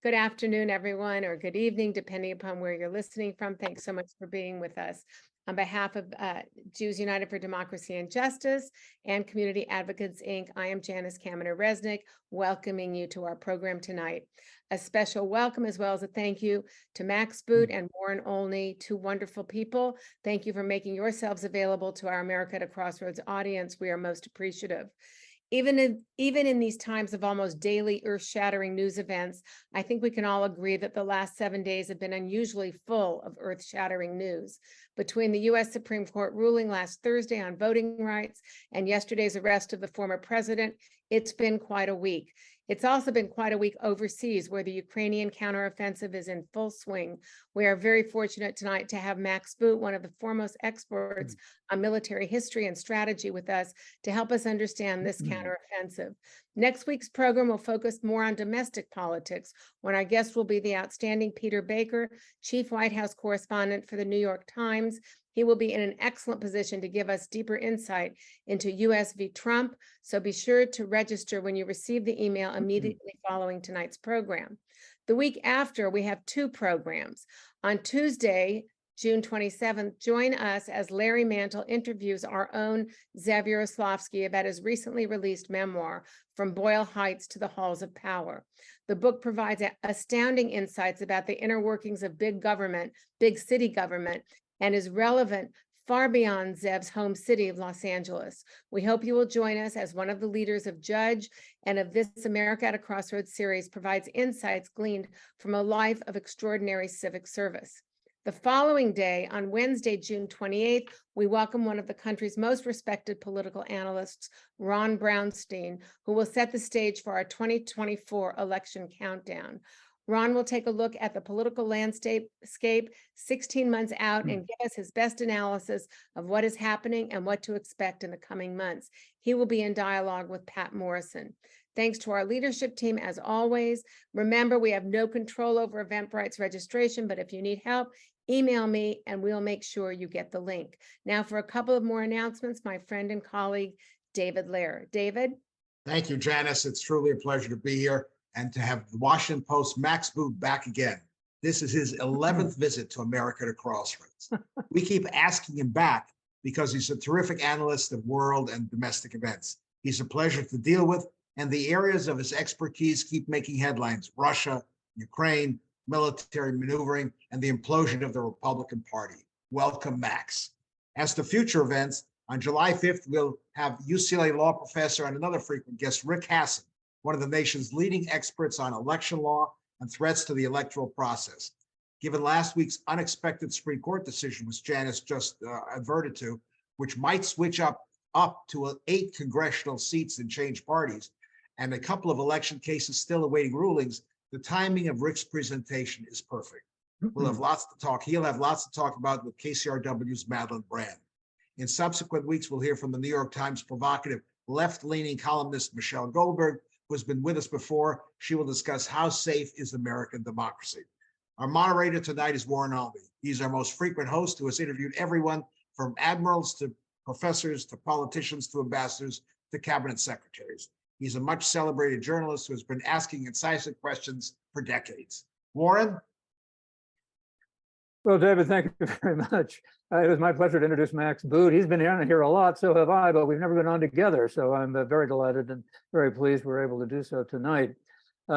Good afternoon, everyone, or good evening, depending upon where you're listening from. Thanks so much for being with us. On behalf of Jews United for Democracy and Justice and Community Advocates, Inc., I am Janice Kaminer-Resnick, welcoming you to our program tonight. A special welcome, as well as a thank you to Max Boot and Warren Olney, two wonderful people. Thank you for making yourselves available to our America at a Crossroads audience. We are most appreciative. Even in these times of almost daily earth-shattering news events, I think we can all agree that the last 7 days have been unusually full of earth-shattering news. Between the U.S. Supreme Court ruling last Thursday on voting rights and yesterday's arrest of the former president, it's been quite a week. It's also been quite a week overseas, where the Ukrainian counteroffensive is in full swing. We are very fortunate tonight to have Max Boot, one of the foremost experts on military history and strategy, with us to help us understand this counteroffensive. Next week's program will focus more on domestic politics, when our guest will be the outstanding Peter Baker, chief White House correspondent for the New York Times. He will be in an excellent position to give us deeper insight into US v. Trump, so be sure to register when you receive the email immediately following tonight's program. The week after, we have two programs. On Tuesday, June 27th, join us as Larry Mantle interviews our own Zev Yaroslavsky about his recently released memoir, From Boyle Heights to the Halls of Power. The book provides astounding insights about the inner workings of big government, big city government, and is relevant far beyond Zev's home city of Los Angeles. We hope you will join us, as one of the leaders of Judge and of this America at a Crossroads series provides insights gleaned from a life of extraordinary civic service. The following day, on Wednesday, June 28th, we welcome one of the country's most respected political analysts, Ron Brownstein, who will set the stage for our 2024 election countdown. Ron will take a look at the political landscape 16 months out and give us his best analysis of what is happening and what to expect in the coming months. He will be in dialogue with Pat Morrison. Thanks to our leadership team, as always. Remember, we have no control over Eventbrite's registration, but if you need help, email me and we'll make sure you get the link. Now for a couple of more announcements, my friend and colleague, David Lehr. David? Thank you, Janice. It's truly a pleasure to be here and to have the Washington Post Max Boot back again. This is his 11th visit to America at a Crossroads. We keep asking him back because he's a terrific analyst of world and domestic events. He's a pleasure to deal with, and the areas of his expertise keep making headlines: Russia, Ukraine, military maneuvering, and the implosion of the Republican Party. Welcome, Max. As to future events, on July 5th, we'll have UCLA law professor and another frequent guest, Rick Hasson, one of the nation's leading experts on election law and threats to the electoral process. Given last week's unexpected Supreme Court decision, which Janice just adverted to, which might switch up to 8 congressional seats and change parties, and a couple of election cases still awaiting rulings, the timing of Rick's presentation is perfect. We'll have lots to talk. He'll have lots to talk about with KCRW's Madeline Brand. In subsequent weeks, we'll hear from the New York Times provocative left-leaning columnist Michelle Goldberg, who has been with us before. She will discuss how safe is American democracy. Our moderator tonight is Warren Olney. He's our most frequent host, who has interviewed everyone from admirals to professors to politicians to ambassadors to cabinet secretaries. He's a much celebrated journalist who has been asking incisive questions for decades. Warren? Well, David, thank you very much. It was my pleasure to introduce Max Boot. He's been on here a lot, so have I, but we've never been on together. So I'm very delighted and very pleased we're able to do so tonight.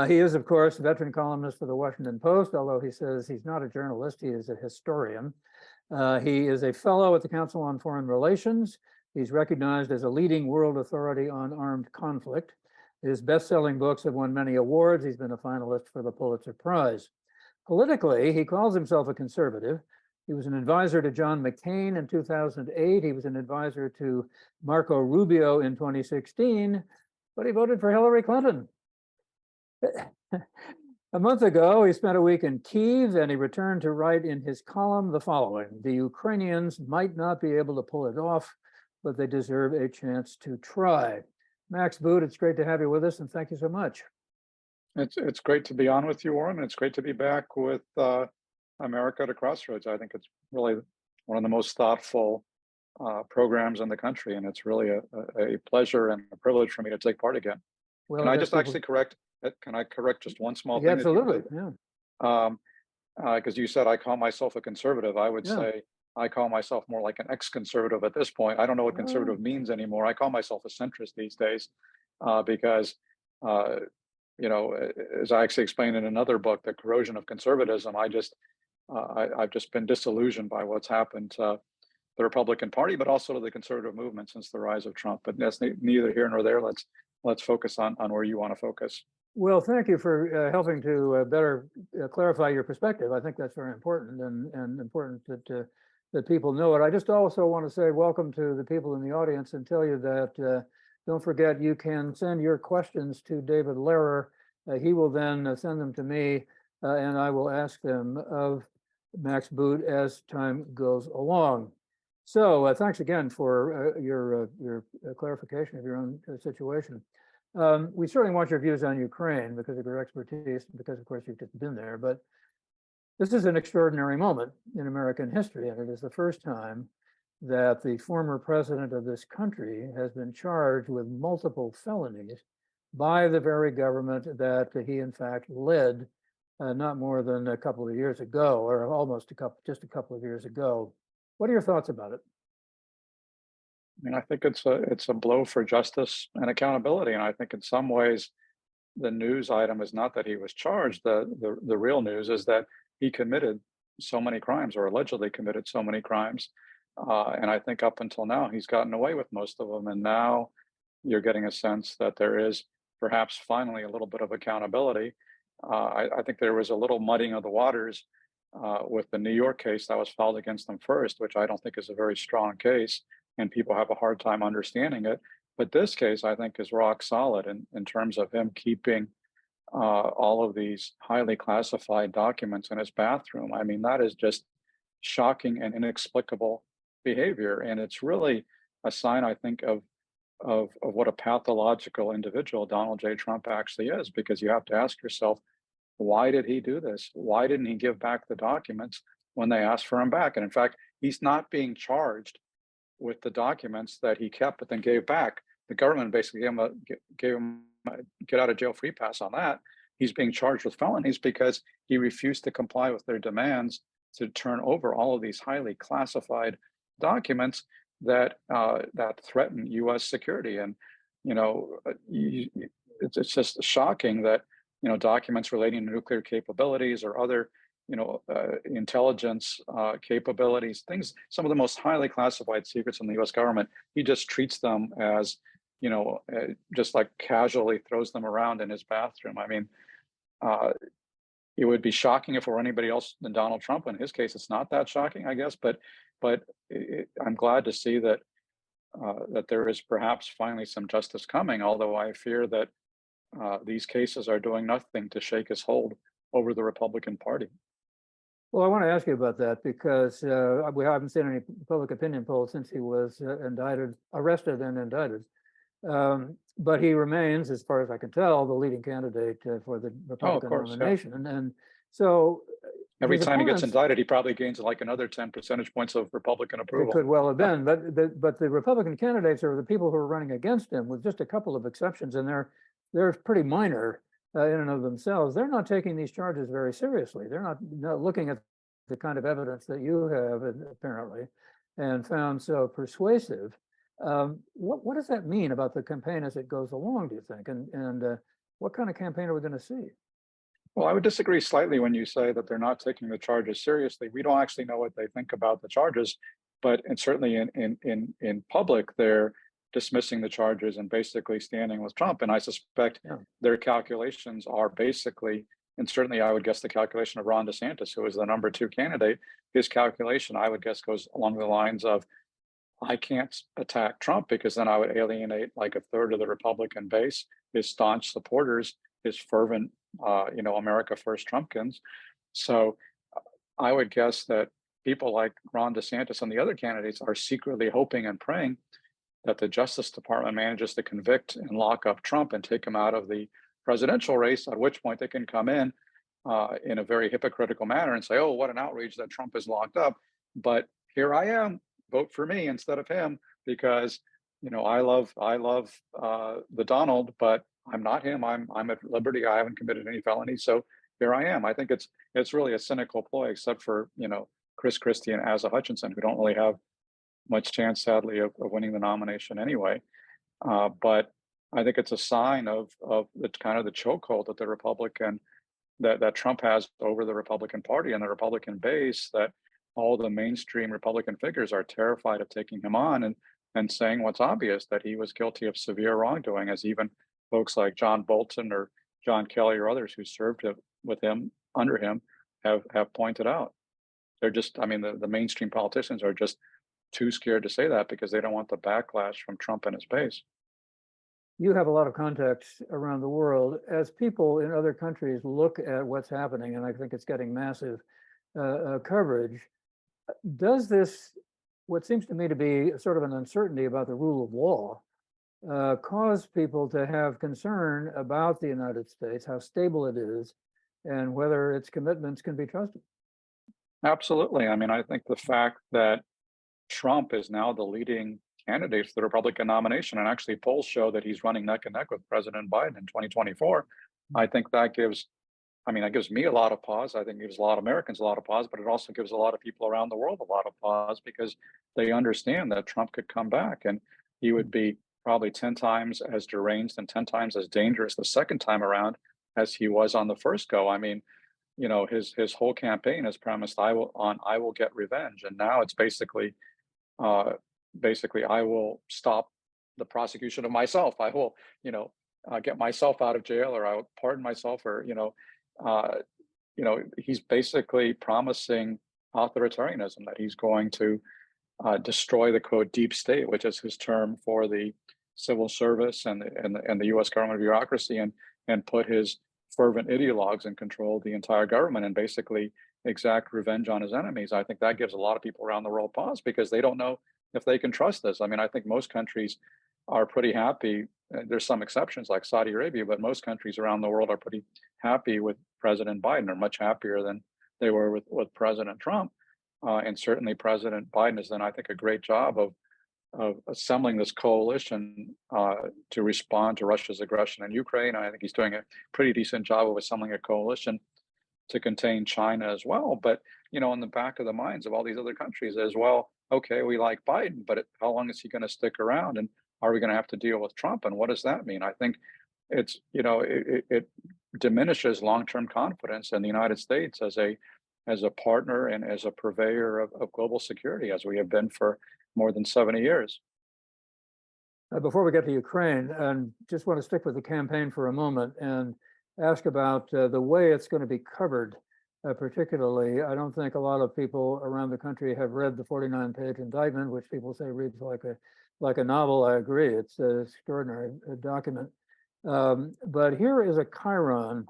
He is, of course, a veteran columnist for the Washington Post, although he says he's not a journalist, he is a historian. He is a fellow at the Council on Foreign Relations. He's recognized as a leading world authority on armed conflict. His best-selling books have won many awards. He's been a finalist for the Pulitzer Prize. Politically, he calls himself a conservative. He was an advisor to John McCain in 2008. He was an advisor to Marco Rubio in 2016, but he voted for Hillary Clinton. A month ago, he spent a week in Kiev, and he returned to write in his column the following: the Ukrainians might not be able to pull it off, but they deserve a chance to try. Max Boot, it's great to have you with us, and thank you so much. It's great to be on with you, Warren. It's great to be back with America at a Crossroads. I think it's really one of the most thoughtful programs in the country, and it's really a pleasure and a privilege for me to take part again. Well, can I just actually correct can I correct just one small Yeah, thing that you absolutely. did? Yeah. Because you said I call myself a conservative. I would Yeah. say I call myself more like an ex-conservative at this point. I don't know what Oh, conservative means anymore. I call myself a centrist these days because, uh, as I actually explained in another book, The Corrosion of Conservatism, I've just been disillusioned by what's happened to the Republican Party, but also to the conservative movement since the rise of Trump. But that's neither here nor there. Let's focus on where you want to focus. well, thank you for helping to better clarify your perspective. I think that's very important and important that people know it. I just also want to say welcome to the people in the audience and tell you that don't forget you can send your questions to David Lehrer. He will then send them to me and I will ask them of Max Boot as time goes along. So thanks again for your clarification of your own situation. We certainly want your views on Ukraine because of your expertise, because of course you've just been there, but this is an extraordinary moment in American history, and it is the first time that the former president of this country has been charged with multiple felonies by the very government that he in fact led not more than a couple of years ago, or almost just a couple of years ago. What are your thoughts about it? I mean, I think it's a blow for justice and accountability, and I think in some ways the news item is not that he was charged. The real news is that he committed so many crimes, or allegedly committed so many crimes, and I think up until now he's gotten away with most of them. And now you're getting a sense that there is perhaps finally a little bit of accountability. I think there was a little muddying of the waters with the New York case that was filed against them first, which I don't think is a very strong case, and people have a hard time understanding it. But this case, I think, is rock solid in terms of him keeping all of these highly classified documents in his bathroom. I mean, that is just shocking and inexplicable behavior, and it's really a sign, I think, of what a pathological individual Donald J. Trump actually is, because you have to ask yourself, why did he do this? Why didn't he give back the documents when they asked for him back? And in fact, he's not being charged with the documents that he kept but then gave back. The government basically gave him a get out of jail free pass on that. He's being charged with felonies because he refused to comply with their demands to turn over all of these highly classified documents that threaten U.S. security. And it's just shocking that documents relating to nuclear capabilities or other intelligence capabilities, things, some of the most highly classified secrets in the U.S. government, he just treats them as, just like casually throws them around in his bathroom. I mean, it would be shocking if it were anybody else than Donald Trump. In his case, it's not that shocking, I guess. But I'm glad to see that there is perhaps finally some justice coming. Although I fear that these cases are doing nothing to shake his hold over the Republican Party. Well, I want to ask you about that because we haven't seen any public opinion polls since he was arrested and indicted. But he remains, as far as I can tell, the leading candidate for the Republican nomination. Yeah. And so every time he gets indicted, he probably gains like another 10 percentage points of Republican approval. It could well have been, but the Republican candidates are the people who are running against him, with just a couple of exceptions, and they're pretty minor in and of themselves. They're not taking these charges very seriously. They're not looking at the kind of evidence that you have apparently and found so persuasive. What does that mean about the campaign as it goes along, do you think? And what kind of campaign are we going to see? Well, I would disagree slightly when you say that they're not taking the charges seriously. We don't actually know what they think about the charges, but certainly in public, they're dismissing the charges and basically standing with Trump. And I suspect their calculations are basically, and certainly I would guess the calculation of Ron DeSantis, who is the number 2 candidate, his calculation, I would guess, goes along the lines of, I can't attack Trump because then I would alienate like a third of the Republican base, his staunch supporters, his fervent, America First Trumpkins. So I would guess that people like Ron DeSantis and the other candidates are secretly hoping and praying that the Justice Department manages to convict and lock up Trump and take him out of the presidential race, at which point they can come in a very hypocritical manner and say, oh, what an outrage that Trump is locked up. But here I am, vote for me instead of him, because I love the Donald, but I'm not him. I'm at liberty. I haven't committed any felonies. So here I am. I think it's really a cynical ploy, except for, Chris Christie and Asa Hutchinson, who don't really have much chance, sadly, of winning the nomination anyway. But I think it's a sign of the kind of the chokehold that the Republican that Trump has over the Republican Party and the Republican base, that all the mainstream Republican figures are terrified of taking him on and saying what's obvious, that he was guilty of severe wrongdoing, as even folks like John Bolton or John Kelly or others who served with him under him have pointed out. They're just, I mean, the mainstream politicians are just too scared to say that because they don't want the backlash from Trump and his base. You have a lot of contacts around the world. As people in other countries look at what's happening, and I think it's getting massive coverage, does this, what seems to me to be sort of an uncertainty about the rule of law, cause people to have concern about the United States, how stable it is, and whether its commitments can be trusted? Absolutely. I mean, I think the fact that Trump is now the leading candidate for the Republican nomination, and actually polls show that he's running neck and neck with President Biden in 2024. I think that gives me a lot of pause. I think it gives a lot of Americans a lot of pause, but it also gives a lot of people around the world a lot of pause because they understand that Trump could come back and he would be probably 10 times as deranged and 10 times as dangerous the second time around as he was on the first go. I mean, his whole campaign has promised I will get revenge, and now it's basically I will stop the prosecution of myself. I will get myself out of jail, or I will pardon myself, or he's basically promising authoritarianism, that he's going to destroy the quote deep state, which is his term for the civil service and the U.S. government bureaucracy, and put his fervent ideologues in control of the entire government and basically exact revenge on his enemies. I think that gives a lot of people around the world pause because they don't know if they can trust this. I mean, I think most countries are pretty happy. There's some exceptions like Saudi Arabia, but most countries around the world are pretty happy with President Biden, or much happier than they were with President Trump. And certainly President Biden has done, I think, a great job of assembling this coalition to respond to Russia's aggression in Ukraine. I think he's doing a pretty decent job of assembling a coalition to contain China as well. But, in the back of the minds of all these other countries as well, okay, we like Biden, but how long is he going to stick around? And are we going to have to deal with Trump? And what does that mean? I think it's, it diminishes long-term confidence in the United States as a partner and as a purveyor of global security, as we have been for more than 70 years. Before we get to Ukraine, and just want to stick with the campaign for a moment and ask about the way it's going to be covered. Particularly, I don't think a lot of people around the country have read the 49-page indictment, which people say reads like a novel. I agree; it's an extraordinary document. But here is a chyron.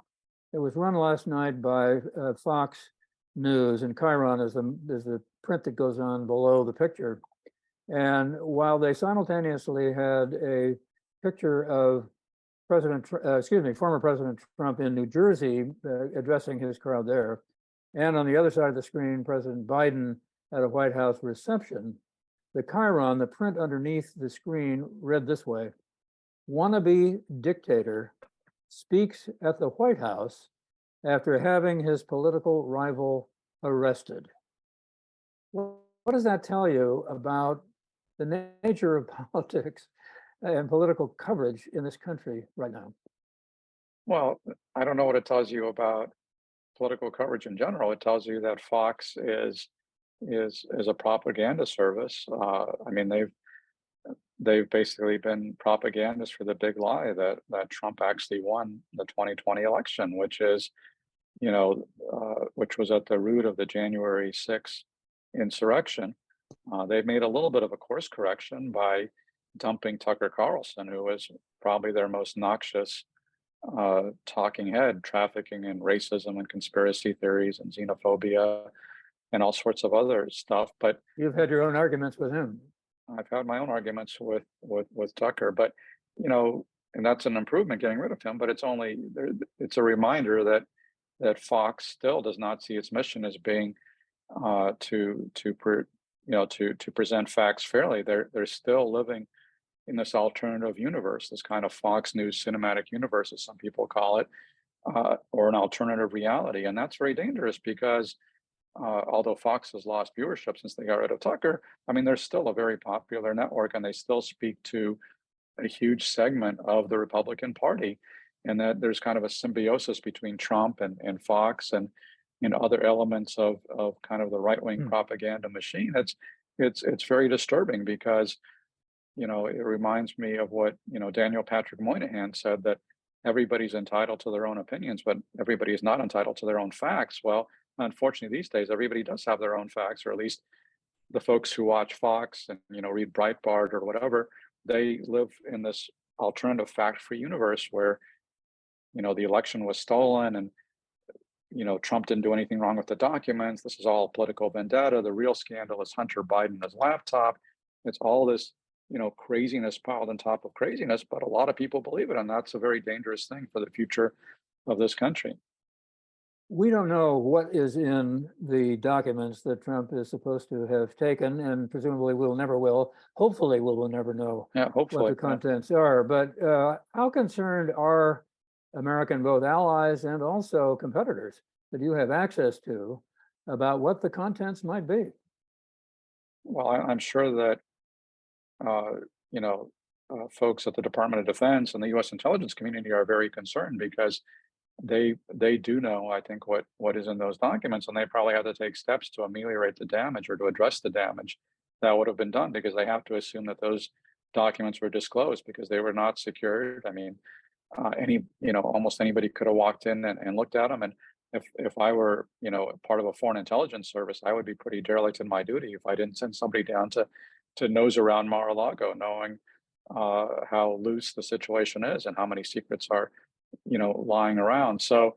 It was run last night by Fox News, and chyron is the print that goes on below the picture. And while they simultaneously had a picture of former President Trump in New Jersey addressing his crowd there, and on the other side of the screen, President Biden at a White House reception, the chyron, the print underneath the screen, read this way: "Wannabe dictator speaks at the White House after having his political rival arrested." What does that tell you about the nature of politics and political coverage in this country right now? Well, I don't know what it tells you about political coverage in general. It tells you that Fox is a propaganda service. I mean, they've basically been propagandists for the big lie that Trump actually won the 2020 election, which is, which was at the root of the January 6th insurrection. They've made a little bit of a course correction by dumping Tucker Carlson, who was probably their most noxious talking head, trafficking in racism and conspiracy theories and xenophobia and all sorts of other stuff. But you've had your own arguments with him. I've had my own arguments with Tucker, but and that's an improvement, getting rid of him. But it's a reminder that Fox still does not see its mission as being to present facts fairly. They're still living in this alternative universe, this kind of Fox News cinematic universe, as some people call it, or an alternative reality. And that's very dangerous because although Fox has lost viewership since they got rid of Tucker, I mean, they're still a very popular network and they still speak to a huge segment of the Republican Party. And that there's kind of a symbiosis between Trump and Fox and other elements of kind of the right-wing propaganda machine. It's very disturbing because, you know, it reminds me of what, you know, Daniel Patrick Moynihan said, that everybody's entitled to their own opinions, but everybody is not entitled to their own facts. Well, unfortunately, these days, everybody does have their own facts, or at least the folks who watch Fox and, you know, read Breitbart or whatever, they live in this alternative fact-free universe where, you know, the election was stolen and, you know, Trump didn't do anything wrong with the documents. This is all political vendetta. The real scandal is Hunter Biden's laptop. It's all this, you know, craziness piled on top of craziness, but a lot of people believe it. And that's a very dangerous thing for the future of this country. We don't know what is in the documents that Trump is supposed to have taken, and presumably we'll never will. Hopefully, we'll never know Yeah, hopefully. what the contents are. But how concerned are American both allies and also competitors that you have access to about what the contents might be? Well, I'm sure that you know, folks at the Department of Defense and the U.S. intelligence community are very concerned because they do know, I think, what is in those documents, and they probably have to take steps to ameliorate the damage or to address the damage that would have been done, because they have to assume that those documents were disclosed because they were not secured. I mean, almost anybody could have walked in and looked at them. And if I were, you know, part of a foreign intelligence service, I would be pretty derelict in my duty if I didn't send somebody down to nose around Mar-a-Lago, knowing how loose the situation is and how many secrets are, you know, lying around. So,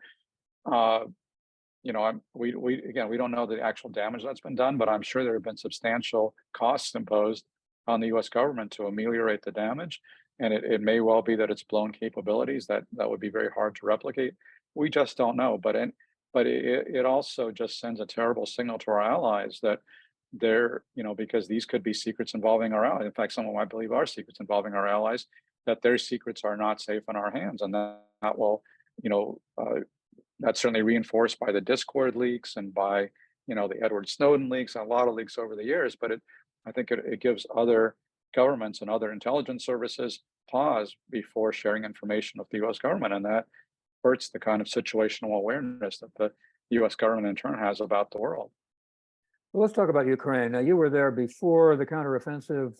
you know, we don't know the actual damage that's been done, but I'm sure there have been substantial costs imposed on the U.S. government to ameliorate the damage. And it may well be that it's blown capabilities that would be very hard to replicate. We just don't know. But it also just sends a terrible signal to our allies that they're, you know, because these could be secrets involving our allies. In fact, some of them I believe are secrets involving our allies, that their secrets are not safe in our hands. And that will, you know, that's certainly reinforced by the Discord leaks and by, you know, the Edward Snowden leaks and a lot of leaks over the years. But I think it gives other governments and other intelligence services pause before sharing information with the U.S. government. And that hurts the kind of situational awareness that the U.S. government in turn has about the world. Well, let's talk about Ukraine. Now, you were there before the counteroffensive,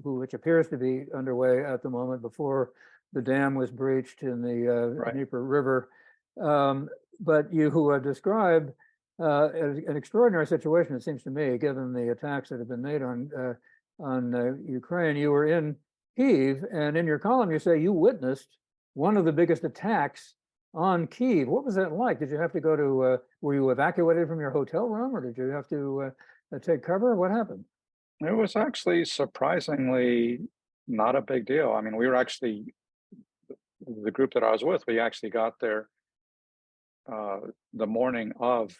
which appears to be underway at the moment, before the dam was breached in the Dnieper River. But you described an extraordinary situation, it seems to me, given the attacks that have been made on Ukraine. You were in Kiev, and in your column, you say you witnessed one of the biggest attacks on Kiev. What was that like? Did you have to go to, were you evacuated from your hotel room, or did you have to take cover? What happened? It was actually surprisingly not a big deal. I mean, we were actually, the group that I was with, we actually got there the morning of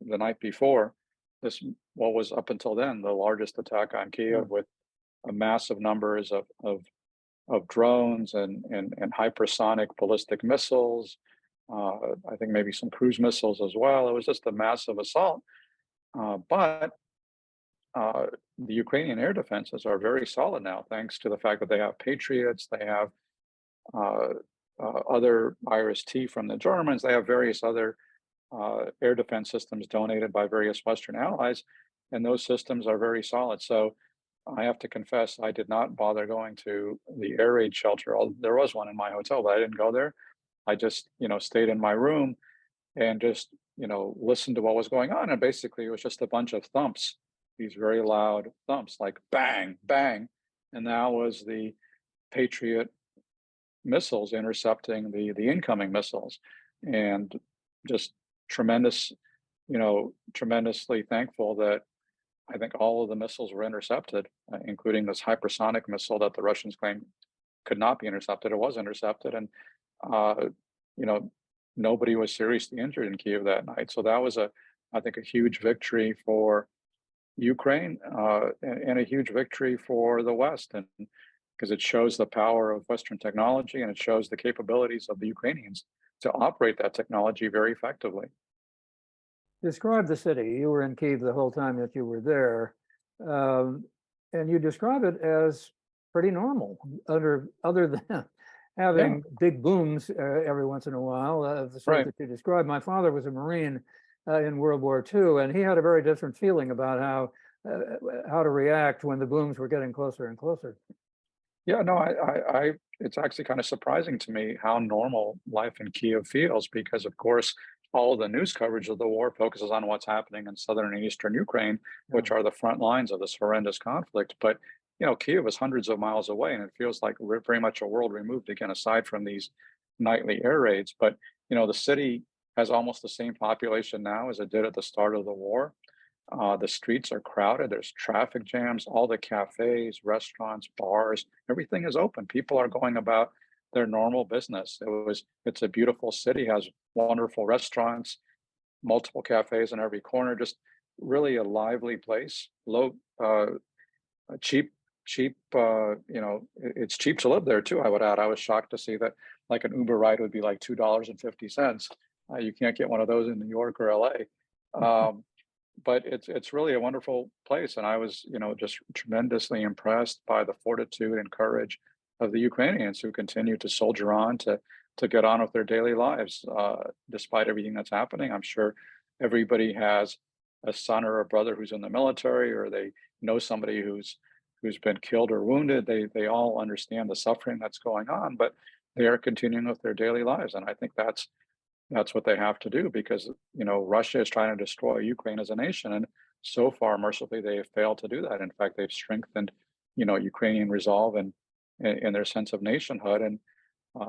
the night before this, what was up until then the largest attack on Kiev, with a massive numbers of drones and hypersonic ballistic missiles. I think maybe some cruise missiles as well. It was just a massive assault. But the Ukrainian air defenses are very solid now, thanks to the fact that they have Patriots, they have other IRIS-T from the Germans, they have various other air defense systems donated by various Western allies, and those systems are very solid. So I have to confess, I did not bother going to the air raid shelter. There was one in my hotel, but I didn't go there. I just, you know, stayed in my room and just, you know, listened to what was going on. And basically it was just a bunch of thumps, these very loud thumps, like bang, bang. And that was the Patriot missiles intercepting the incoming missiles. And just tremendous, you know, tremendously thankful that I think all of the missiles were intercepted, including this hypersonic missile that the Russians claimed could not be intercepted. It was intercepted, and you know, nobody was seriously injured in Kiev that night. So that was I think, a huge victory for Ukraine and a huge victory for the West. And because it shows the power of Western technology and it shows the capabilities of the Ukrainians to operate that technology very effectively. Describe the city. You were in Kiev the whole time that you were there, and you describe it as pretty normal, other than having big booms every once in a while, the sort Right. that you described. My father was a Marine in World War II, and he had a very different feeling about how to react when the booms were getting closer and closer. Yeah, no, it's actually kind of surprising to me how normal life in Kiev feels because, of course, all of the news coverage of the war focuses on what's happening in southern and eastern Ukraine, which are the front lines of this horrendous conflict. But, Kiev is hundreds of miles away, and it feels like we're very much a world removed, again, aside from these nightly air raids. But, the city has almost the same population now as it did at the start of the war. The streets are crowded. There's traffic jams. All the cafes, restaurants, bars, everything is open. People are going about their normal business. It's a beautiful city, has wonderful restaurants, multiple cafes in every corner. Just really a lively place. Cheap. It's cheap to live there too. I would add. I was shocked to see that like an Uber ride would be like $2.50. You can't get one of those in New York or LA. But it's really a wonderful place, and I was just tremendously impressed by the fortitude and courage of the Ukrainians who continue to soldier on to get on with their daily lives despite everything that's happening. I'm sure everybody has a son or a brother who's in the military, or they know somebody who's been killed or wounded. They all understand the suffering that's going on, but they are continuing with their daily lives, and I think that's what they have to do because Russia is trying to destroy Ukraine as a nation, and so far, mercifully, they have failed to do that. In fact, they've strengthened Ukrainian resolve and their sense of nationhood, and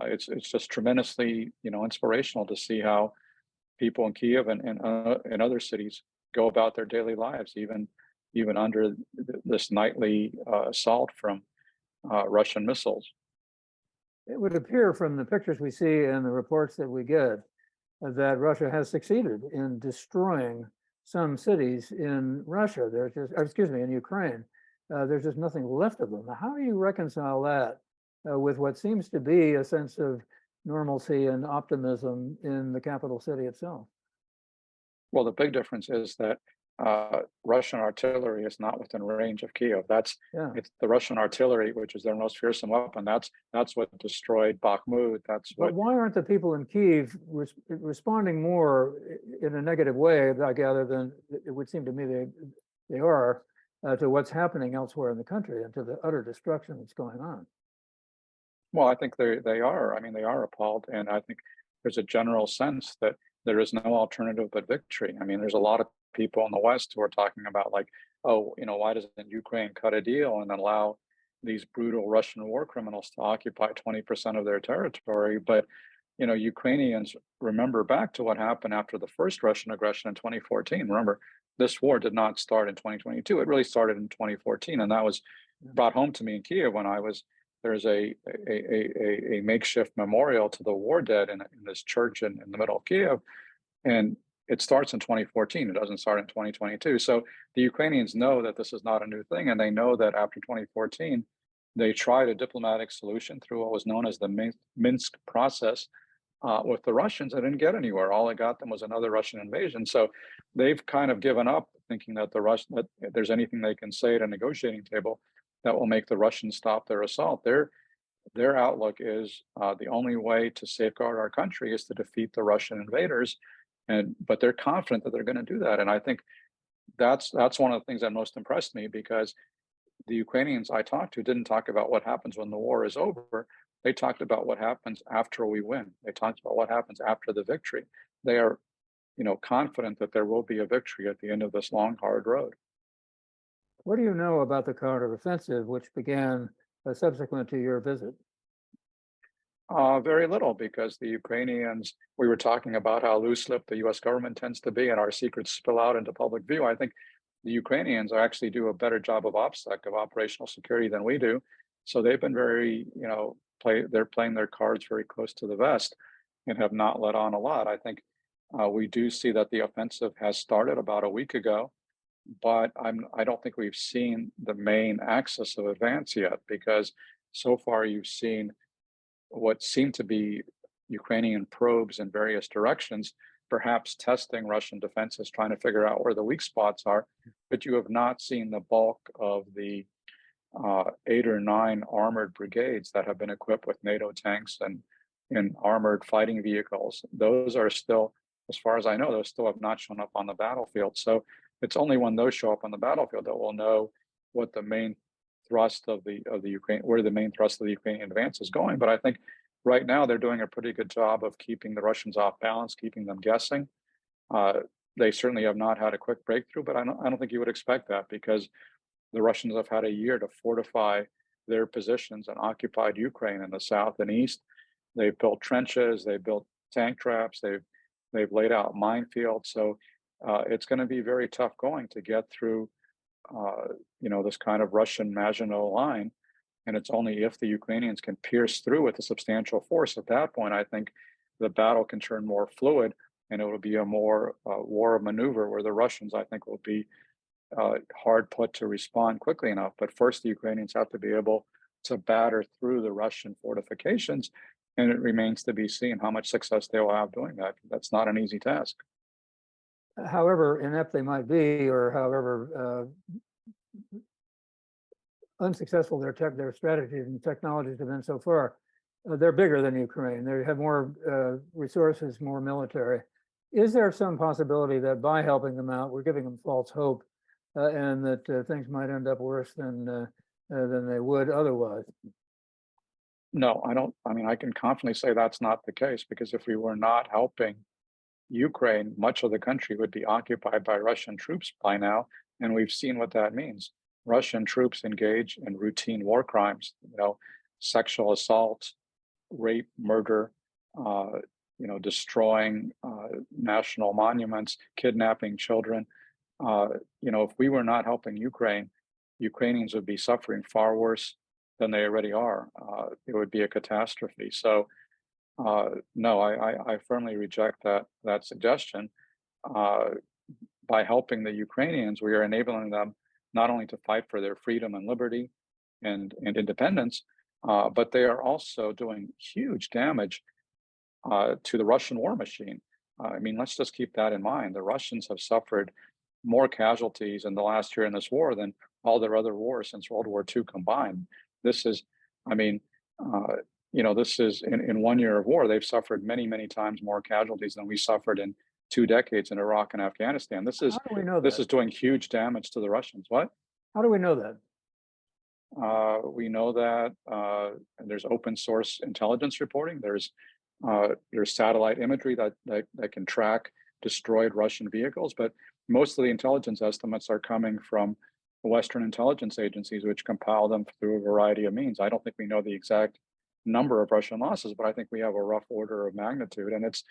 it's just tremendously inspirational to see how people in Kiev and other cities go about their daily lives, even under this nightly assault from Russian missiles. It would appear from the pictures we see and the reports that we get that Russia has succeeded in destroying some cities in Russia. In Ukraine. There's just nothing left of them. How do you reconcile that with what seems to be a sense of normalcy and optimism in the capital city itself? Well, the big difference is that Russian artillery is not within range of Kiev. It's the Russian artillery, which is their most fearsome weapon. That's what destroyed Bakhmut. But why aren't the people in Kiev responding more in a negative way, I gather, than it would seem to me they are to what's happening elsewhere in the country and to the utter destruction that's going on? Well, I think they are. I mean, they are appalled, and I think there's a general sense that there is no alternative but victory. I mean, there's a lot of people in the West who are talking about like, oh, why doesn't Ukraine cut a deal and allow these brutal Russian war criminals to occupy 20% of their territory? But, Ukrainians remember back to what happened after the first Russian aggression in 2014. Remember, this war did not start in 2022. It really started in 2014. And that was brought home to me in Kiev when there's a makeshift memorial to the war dead in this church in the middle of Kiev. And it starts in 2014. It doesn't start in 2022. So the Ukrainians know that this is not a new thing. And they know that after 2014, they tried a diplomatic solution through what was known as the Minsk process with the Russians. It didn't get anywhere. All it got them was another Russian invasion. So they've kind of given up thinking that that there's anything they can say at a negotiating table that will make the Russians stop their assault. Their outlook is the only way to safeguard our country is to defeat the Russian invaders. But they're confident that they're going to do that. And I think that's one of the things that most impressed me, because the Ukrainians I talked to didn't talk about what happens when the war is over. They talked about what happens after we win. They talked about what happens after the victory. They are, confident that there will be a victory at the end of this long, hard road. What do you know about the counteroffensive, which began subsequent to your visit? Very little, because the Ukrainians, we were talking about how loose-lipped the U.S. government tends to be and our secrets spill out into public view. I think the Ukrainians actually do a better job of OPSEC, of operational security, than we do. So they've been very, they're playing their cards very close to the vest and have not let on a lot. I think we do see that the offensive has started about a week ago, but I don't think we've seen the main axis of advance yet, because so far you've seen what seem to be Ukrainian probes in various directions, perhaps testing Russian defenses, trying to figure out where the weak spots are. But you have not seen the bulk of the 8 or 9 armored brigades that have been equipped with NATO tanks and armored fighting vehicles. Those are still, as far as I know, those still have not shown up on the battlefield. So it's only when those show up on the battlefield that we'll know what the main thrust of the Ukraine, where the main thrust of the Ukrainian advance is going. But I think right now they're doing a pretty good job of keeping the Russians off balance, keeping them guessing. They certainly have not had a quick breakthrough, but I don't think you would expect that, because the Russians have had a year to fortify their positions and occupied Ukraine in the south and east. They've built trenches, they've built tank traps, they've laid out minefields. So it's going to be very tough going to get through, this kind of Russian Maginot line. And it's only if the Ukrainians can pierce through with a substantial force. At that point, I think the battle can turn more fluid, and it will be a more war of maneuver, where the Russians, I think, will be hard put to respond quickly enough. But first, the Ukrainians have to be able to batter through the Russian fortifications, and it remains to be seen how much success they will have doing that. That's not an easy task. However inept they might be, or however unsuccessful their strategies and technologies have been so far, they're bigger than Ukraine. They have more resources, more military. Is there some possibility that by helping them out, we're giving them false hope, and that things might end up worse than they would otherwise? No, I don't. I mean, I can confidently say that's not the case, because if we were not helping Ukraine, much of the country would be occupied by Russian troops by now, and we've seen what that means. Russian troops engage in routine war crimes, sexual assault, rape, murder, destroying national monuments, kidnapping children. If we were not helping Ukraine, Ukrainians would be suffering far worse than they already are. It would be a catastrophe. So, no, I firmly reject that suggestion. By helping the Ukrainians, we are enabling them not only to fight for their freedom and liberty and independence, but they are also doing huge damage to the Russian war machine. I mean, let's just keep that in mind. The Russians have suffered more casualties in the last year in this war than all their other wars since World War II combined. This is, this is in 1 year of war, they've suffered many, many times more casualties than we suffered in 2 decades in Iraq and Afghanistan. This is, How do we know this that? is doing huge damage to the Russians. What? How do we know that? We know that there's open source intelligence reporting. There's satellite imagery that can track destroyed Russian vehicles, but most of the intelligence estimates are coming from Western intelligence agencies, which compile them through a variety of means. I don't think we know the exact number of Russian losses, but I think we have a rough order of magnitude. And it's,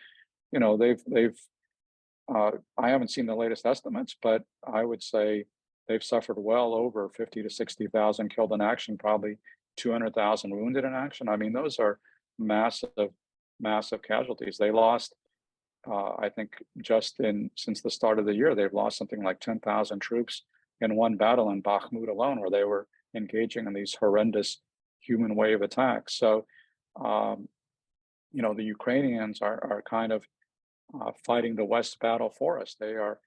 I haven't seen the latest estimates, but I would say they've suffered well over 50 to 60,000 killed in action, probably 200,000 wounded in action. I mean, those are massive, massive casualties. They lost, I think, since the start of the year, they've lost something like 10,000 troops in one battle in Bakhmut alone, where they were engaging in these horrendous human wave attacks. So, the Ukrainians are kind of fighting the West battle for us. They are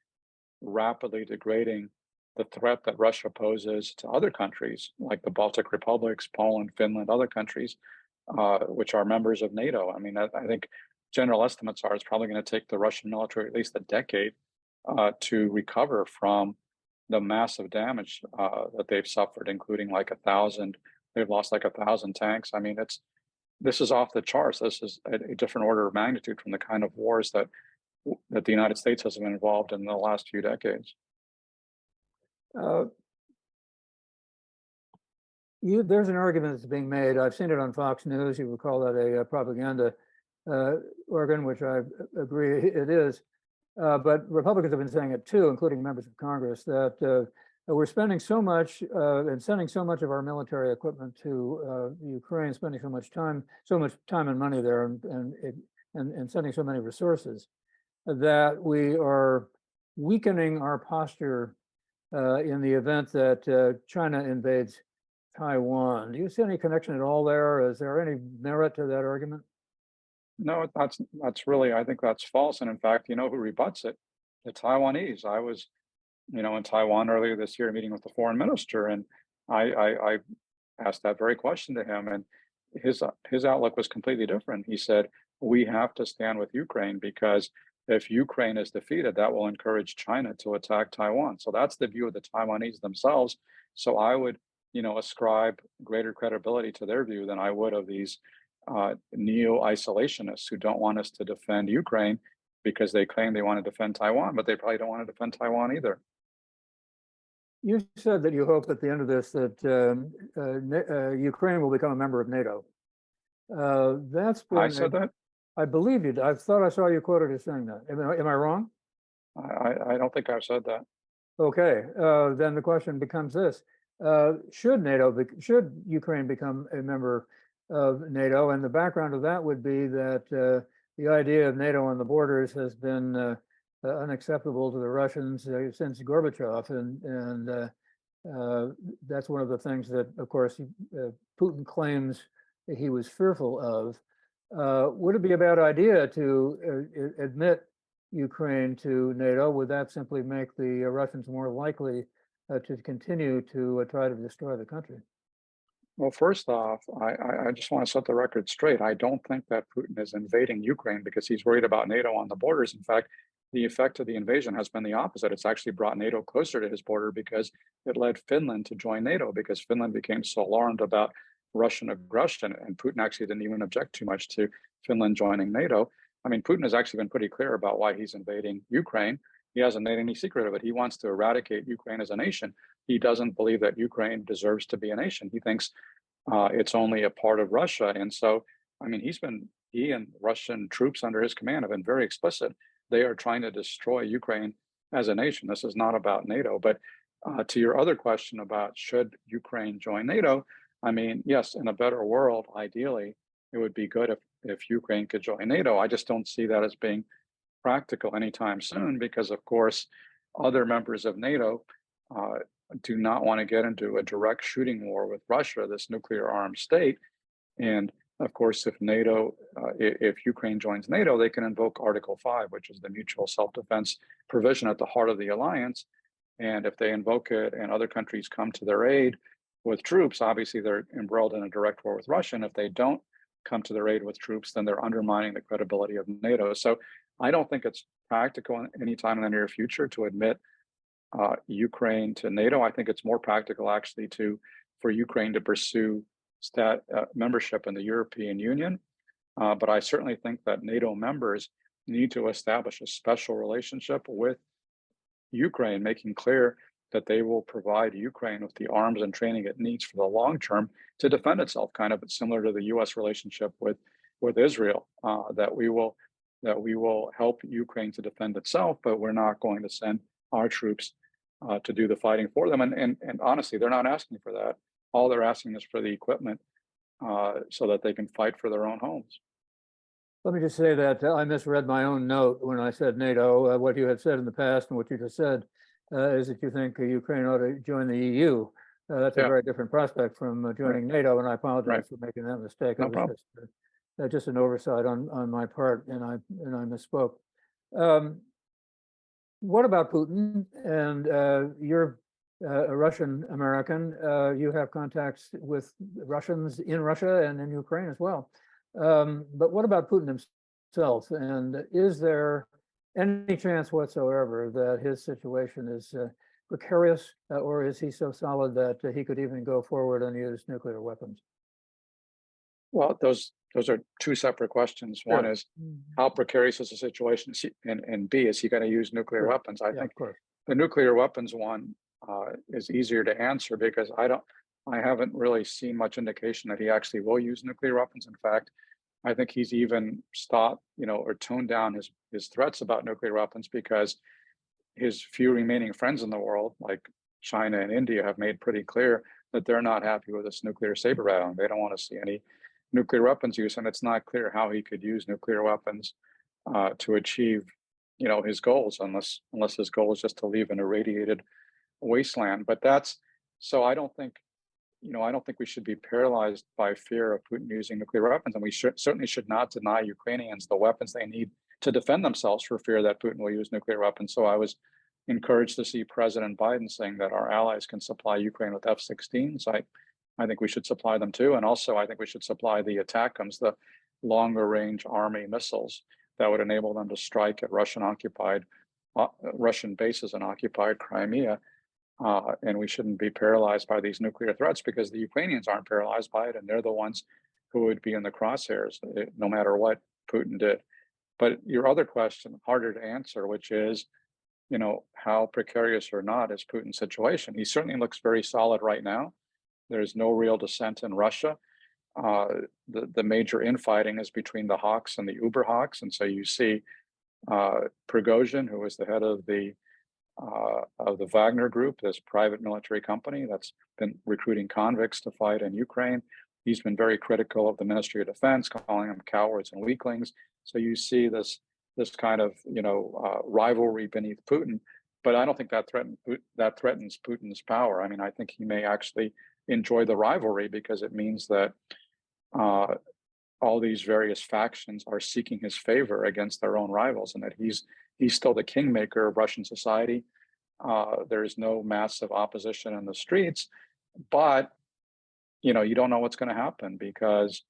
rapidly degrading the threat that Russia poses to other countries like the Baltic republics, Poland, Finland, other countries, which are members of NATO. I mean, I think general estimates are it's probably going to take the Russian military at least a decade to recover from the massive damage that they've suffered, including they've lost like 1,000 tanks. I mean, this is off the charts. This is a different order of magnitude from the kind of wars that the United States has been involved in the last few decades. There's an argument that's being made. I've seen it on Fox News. You would call that a propaganda organ, which I agree it is. But Republicans have been saying it too, including members of Congress, that we're spending so much and sending so much of our military equipment to Ukraine, spending so much time and money there, and sending so many resources, that we are weakening our posture in the event that China invades Taiwan. Do you see any connection at all there? Is there any merit to that argument? No, that's really, I think that's false. And in fact, you know who rebuts it? The Taiwanese. I was, in Taiwan earlier this year, meeting with the foreign minister, and I asked that very question to him, and his outlook was completely different. He said, "We have to stand with Ukraine because if Ukraine is defeated, that will encourage China to attack Taiwan." So that's the view of the Taiwanese themselves. So I would, ascribe greater credibility to their view than I would of these neo-isolationists who don't want us to defend Ukraine because they claim they want to defend Taiwan, but they probably don't want to defend Taiwan either. You said that you hope at the end of this that Ukraine will become a member of NATO. That's been, I said that. I believe you. I thought I saw you quoted as saying that. Am I wrong? I don't think I've said that. Okay, then the question becomes this: should Ukraine become a member of NATO? And the background of that would be that the idea of NATO on the borders has been unacceptable to the Russians since Gorbachev, and that's one of the things that, of course, Putin claims he was fearful of. Would it be a bad idea to admit Ukraine to NATO? Would that simply make the Russians more likely to continue to try to destroy the country? Well, first off, I just want to set the record straight. I don't think that Putin is invading Ukraine because he's worried about NATO on the borders. In fact, the effect of the invasion has been the opposite. It's actually brought NATO closer to his border because it led Finland to join NATO, because Finland became so alarmed about Russian aggression, and Putin actually didn't even object too much to Finland joining NATO. I mean, Putin has actually been pretty clear about why he's invading Ukraine. He hasn't made any secret of it. He wants to eradicate Ukraine as a nation. He doesn't believe that Ukraine deserves to be a nation. He thinks it's only a part of Russia. And so, I mean, he and Russian troops under his command have been very explicit. They are trying to destroy Ukraine as a nation. This is not about NATO. But to your other question about should Ukraine join NATO, I mean, yes, in a better world, ideally, it would be good if Ukraine could join NATO. I just don't see that as being practical anytime soon because, of course, other members of NATO do not want to get into a direct shooting war with Russia, this nuclear armed state. And of course, if Ukraine joins NATO, they can invoke Article 5, which is the mutual self-defense provision at the heart of the alliance. And if they invoke it and other countries come to their aid with troops, obviously they're embroiled in a direct war with Russia. And if they don't come to their aid with troops, then they're undermining the credibility of NATO. So I don't think it's practical anytime in the near future to admit Ukraine to NATO. I think it's more practical actually for Ukraine to pursue membership in the European Union. But I certainly think that NATO members need to establish a special relationship with Ukraine, making clear that they will provide Ukraine with the arms and training it needs for the long term to defend itself, kind of similar to the U.S. relationship with Israel, that we will help Ukraine to defend itself, but we're not going to send our troops to do the fighting for them. And honestly, they're not asking for that. All they're asking is for the equipment so that they can fight for their own homes. Let me just say that I misread my own note when I said NATO. What you had said in the past and what you just said is that you think Ukraine ought to join the EU. That's a very different prospect from joining NATO, and I apologize for making that mistake. No it was problem. just an oversight on my part, and I misspoke. What about Putin? And you're a Russian American. You have contacts with Russians in Russia and in Ukraine as well. But what about Putin himself? And is there any chance whatsoever that his situation is precarious, or is he so solid that he could even go forward and use nuclear weapons? Well, those are two separate questions. One is how precarious is the situation, and B, is he going to use nuclear weapons? I think the nuclear weapons one is easier to answer because I haven't really seen much indication that he actually will use nuclear weapons. In fact, I think he's even stopped, or toned down his threats about nuclear weapons because his few remaining friends in the world, like China and India, have made pretty clear that they're not happy with this nuclear saber rattling. They don't want to see any nuclear weapons use, and it's not clear how he could use nuclear weapons to achieve, his goals, unless his goal is just to leave an irradiated wasteland. But so I don't think I don't think we should be paralyzed by fear of Putin using nuclear weapons, and we certainly should not deny Ukrainians the weapons they need to defend themselves for fear that Putin will use nuclear weapons. So I was encouraged to see President Biden saying that our allies can supply Ukraine with F-16s. I think we should supply them too, and also I think we should supply the ATACMS, the longer range army missiles that would enable them to strike at Russian bases in occupied Crimea. And we shouldn't be paralyzed by these nuclear threats because the Ukrainians aren't paralyzed by it, and they're the ones who would be in the crosshairs no matter what Putin did. But your other question, harder to answer, which is, how precarious or not is Putin's situation? He certainly looks very solid right now. There's no real dissent in Russia. The major infighting is between the hawks and the uber hawks, and so you see Prigozhin, who is the head of the Wagner group, this private military company that's been recruiting convicts to fight in Ukraine. He's been very critical of the Ministry of Defense, calling them cowards and weaklings. So you see this kind of rivalry beneath Putin, but I don't think that threatens Putin's power. I mean, I think he may actually enjoy the rivalry because it means that all these various factions are seeking his favor against their own rivals, and that he's still the kingmaker of Russian society. There is no massive opposition in the streets, but you don't know what's going to happen because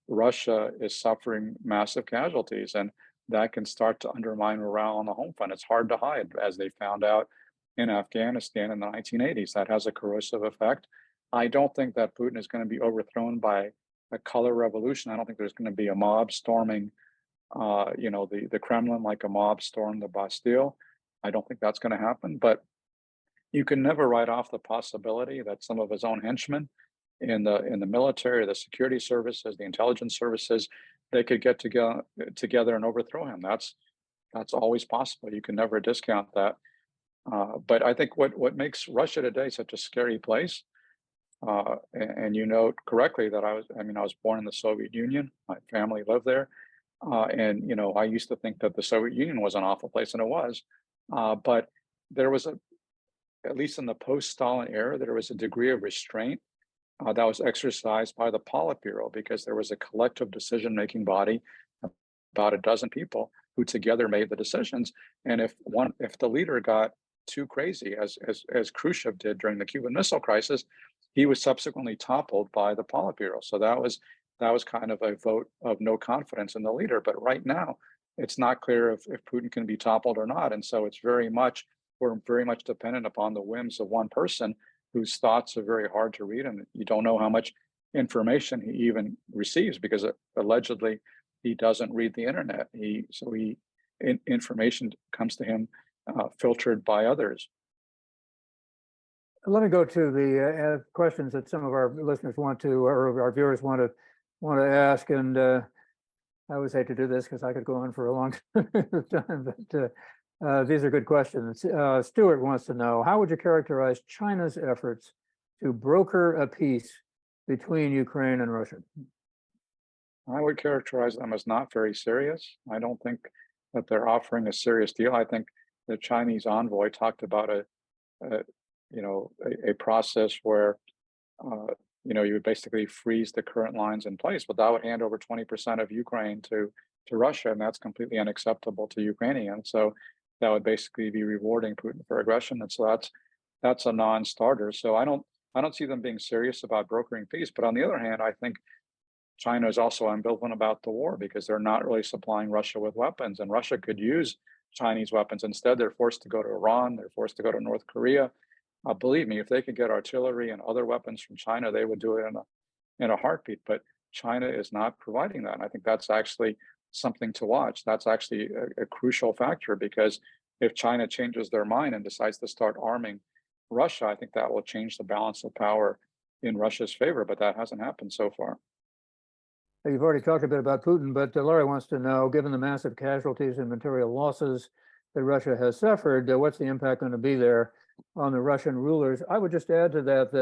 Russia is suffering massive casualties, and that can start to undermine morale on the home front. It's hard to hide, as they found out in Afghanistan in the 1980s. That has a corrosive effect. I don't think that Putin is going to be overthrown by a color revolution. I don't think there's going to be a mob storming the Kremlin like a mob stormed the Bastille. I don't think that's going to happen, but you can never write off the possibility that some of his own henchmen in the military, the security services, the intelligence services, they could get together and overthrow him. That's always possible. You can never discount that. But I think what makes Russia today such a scary place, and you note correctly that I was born in the Soviet Union. My family lived there. And I used to think that the Soviet Union was an awful place, and it was. But there was at least in the post-Stalin era, there was a degree of restraint that was exercised by the Politburo because there was a collective decision-making body, about a dozen people who together made the decisions. And if the leader got too crazy, as Khrushchev did during the Cuban Missile Crisis, he was subsequently toppled by the Politburo. So that was kind of a vote of no confidence in the leader. But right now, it's not clear if Putin can be toppled or not. And so we're very much dependent upon the whims of one person whose thoughts are very hard to read. And you don't know how much information he even receives because allegedly he doesn't read the internet. Information comes to him filtered by others. Let me go to the questions that some of our listeners want to, or our viewers want to ask. And I always hate to do this because I could go on for a long time, but these are good questions. Stuart wants to know, how would you characterize China's efforts to broker a peace between Ukraine and Russia? I would characterize them as not very serious. I don't think that they're offering a serious deal. I think the Chinese envoy talked about a process where you would basically freeze the current lines in place, but that would hand over 20% of Ukraine to Russia, and that's completely unacceptable to Ukrainians. So that would basically be rewarding Putin for aggression, and so that's a non-starter. So I don't see them being serious about brokering peace. But on the other hand, I think China is also ambivalent about the war because they're not really supplying Russia with weapons, and Russia could use Chinese weapons. Instead, they're forced to go to Iran, they're forced to go to North Korea. Believe me, if they could get artillery and other weapons from China, they would do it in a heartbeat. But China is not providing that. And I think that's actually something to watch. That's actually a crucial factor, because if China changes their mind and decides to start arming Russia, I think that will change the balance of power in Russia's favor. But that hasn't happened so far. You've already talked a bit about Putin, but Laurie wants to know, given the massive casualties and material losses that Russia has suffered, what's the impact going to be there on the Russian rulers? I would just add to that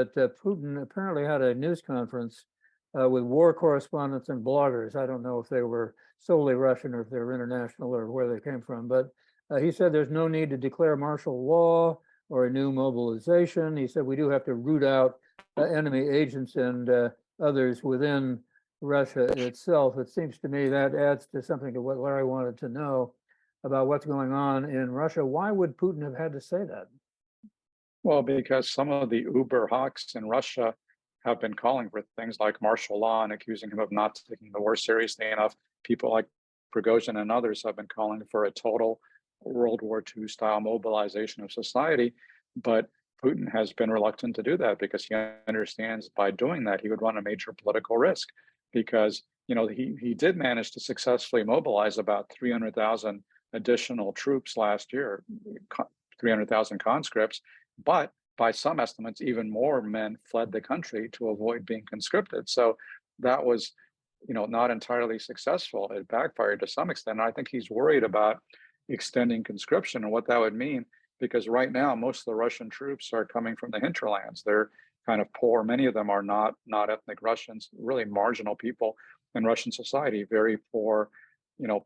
Putin apparently had a news conference with war correspondents and bloggers. I don't know if they were solely Russian or if they were international or where they came from, but he said there's no need to declare martial law or a new mobilization. He said we do have to root out enemy agents and others within Russia itself. It seems to me that adds to something to what Larry wanted to know about what's going on in Russia. Why would Putin have had to say that? Well, because some of the uber hawks in Russia have been calling for things like martial law and accusing him of not taking the war seriously enough. People like Prigozhin and others have been calling for a total World War II style mobilization of society. But Putin has been reluctant to do that because he understands by doing that, he would run a major political risk. Because, he did manage to successfully mobilize about 300,000 additional troops last year, 300,000 conscripts. But by some estimates, even more men fled the country to avoid being conscripted. So that was, not entirely successful. It backfired to some extent. And I think he's worried about extending conscription and what that would mean, because right now, most of the Russian troops are coming from the hinterlands. They're kind of poor. Many of them are not ethnic Russians, really marginal people in Russian society, very poor,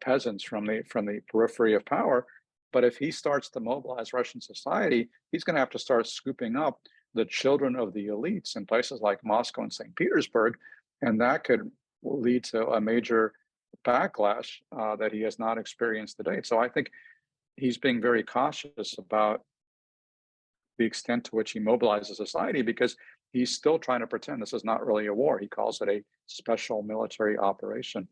peasants from the periphery of power. But if he starts to mobilize Russian society, he's going to have to start scooping up the children of the elites in places like Moscow and St. Petersburg, and that could lead to a major backlash that he has not experienced to date. So I think he's being very cautious about the extent to which he mobilizes society, because he's still trying to pretend this is not really a war. He calls it a special military operation.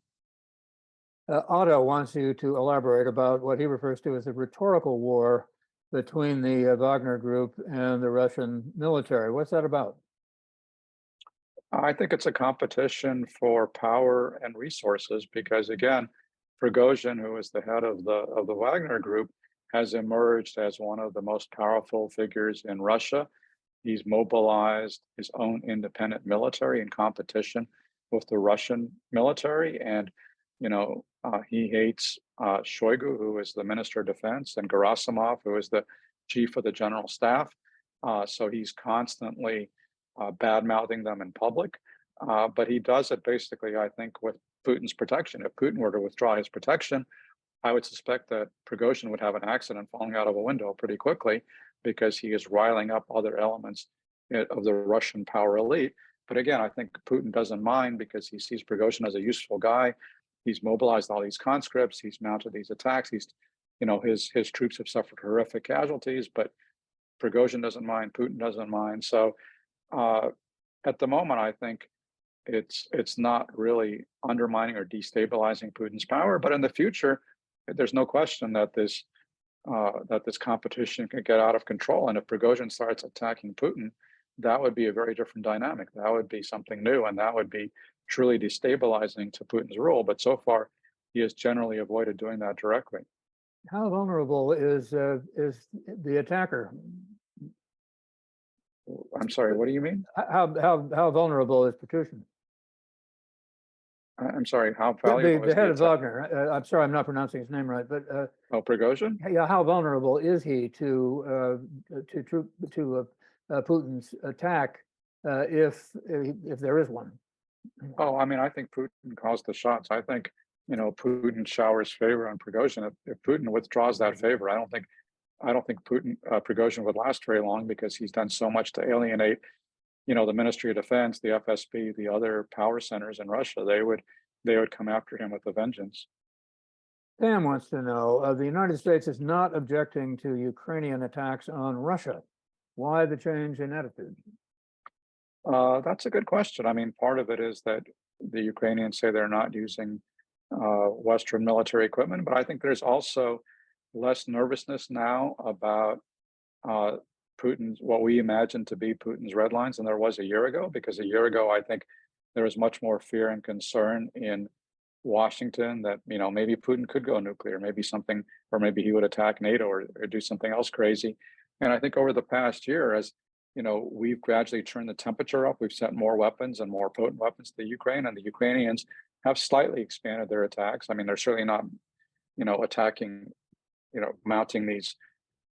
Otto wants you to elaborate about what he refers to as a rhetorical war between the Wagner group and the Russian military. What's that about? I think it's a competition for power and resources because, again, Prigozhin, who is the head of the Wagner group, has emerged as one of the most powerful figures in Russia. He's mobilized his own independent military in competition with the Russian military, and he hates Shoigu, who is the Minister of Defense, and Gerasimov, who is the Chief of the General Staff. So he's constantly bad-mouthing them in public. But he does it basically, I think, with Putin's protection. If Putin were to withdraw his protection, I would suspect that Prigozhin would have an accident falling out of a window pretty quickly, because he is riling up other elements of the Russian power elite. But again, I think Putin doesn't mind because he sees Prigozhin as a useful guy. He's mobilized all these conscripts. He's mounted these attacks. His troops have suffered horrific casualties, but Prigozhin doesn't mind. Putin doesn't mind. So at the moment, I think it's not really undermining or destabilizing Putin's power. But in the future, there's no question that this competition could get out of control. And if Prigozhin starts attacking Putin, that would be a very different dynamic. That would be something new, and that would be truly destabilizing to Putin's rule. But so far, he has generally avoided doing that directly. How vulnerable is the attacker? I'm sorry, what do you mean? How vulnerable is Putin? I'm sorry, how valuable The is head of Wagner. I'm sorry, I'm not pronouncing his name right, but Prigozhin? yeah, how vulnerable is he to Putin's attack if there is one? Oh, I mean, I think Putin calls the shots. I think Putin showers favor on Prigozhin. If Putin withdraws that favor, I don't think Prigozhin would last very long, because he's done so much to alienate the Ministry of Defense, the FSB, the other power centers in Russia. They would come after him with a vengeance. Pam wants to know, the United States is not objecting to Ukrainian attacks on Russia. Why the change in attitude? That's a good question. I mean, part of it is that the Ukrainians say they're not using Western military equipment, but I think there's also less nervousness now about Putin's, what we imagine to be Putin's red lines, than there was a year ago. Because a year ago, I think there was much more fear and concern in Washington that maybe Putin could go nuclear, maybe something, or maybe he would attack NATO or do something else crazy. And I think over the past year, as we've gradually turned the temperature up, we've sent more weapons and more potent weapons to Ukraine, and the Ukrainians have slightly expanded their attacks. I mean, they're certainly not attacking, mounting these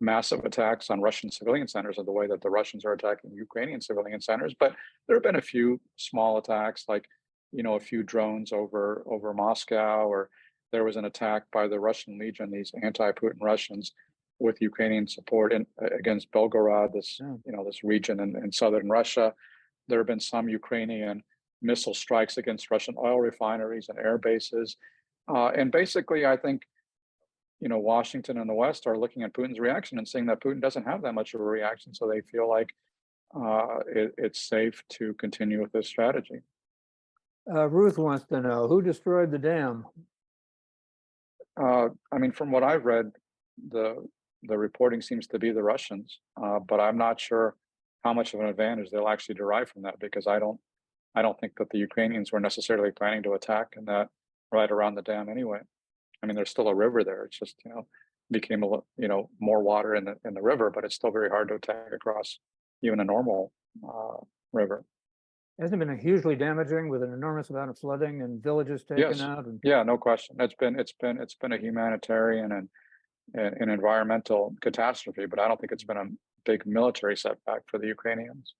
massive attacks on Russian civilian centers of the way that the Russians are attacking Ukrainian civilian centers. But there have been a few small attacks, like, a few drones over Moscow, or there was an attack by the Russian Legion, these anti-Putin Russians, with Ukrainian support against Belgorod, this region in southern Russia. there have been some Ukrainian missile strikes against Russian oil refineries and air bases. And basically, I think, Washington and the West are looking at Putin's reaction and saying that Putin doesn't have that much of a reaction. So they feel like it's safe to continue with this strategy. Ruth wants to know who destroyed the dam. I mean, from what I've read, the reporting seems to be the Russians, but I'm not sure how much of an advantage they'll actually derive from that, because I don't think that the Ukrainians were necessarily planning to attack in that right around the dam anyway. I mean, there's still a river there. It's just, became more water in the river, but it's still very hard to attack across even a normal river. Hasn't it been hugely damaging with an enormous amount of flooding and villages taken Yes. out? And Yeah, no question. It's been a humanitarian and an environmental catastrophe, but I don't think it's been a big military setback for the Ukrainians.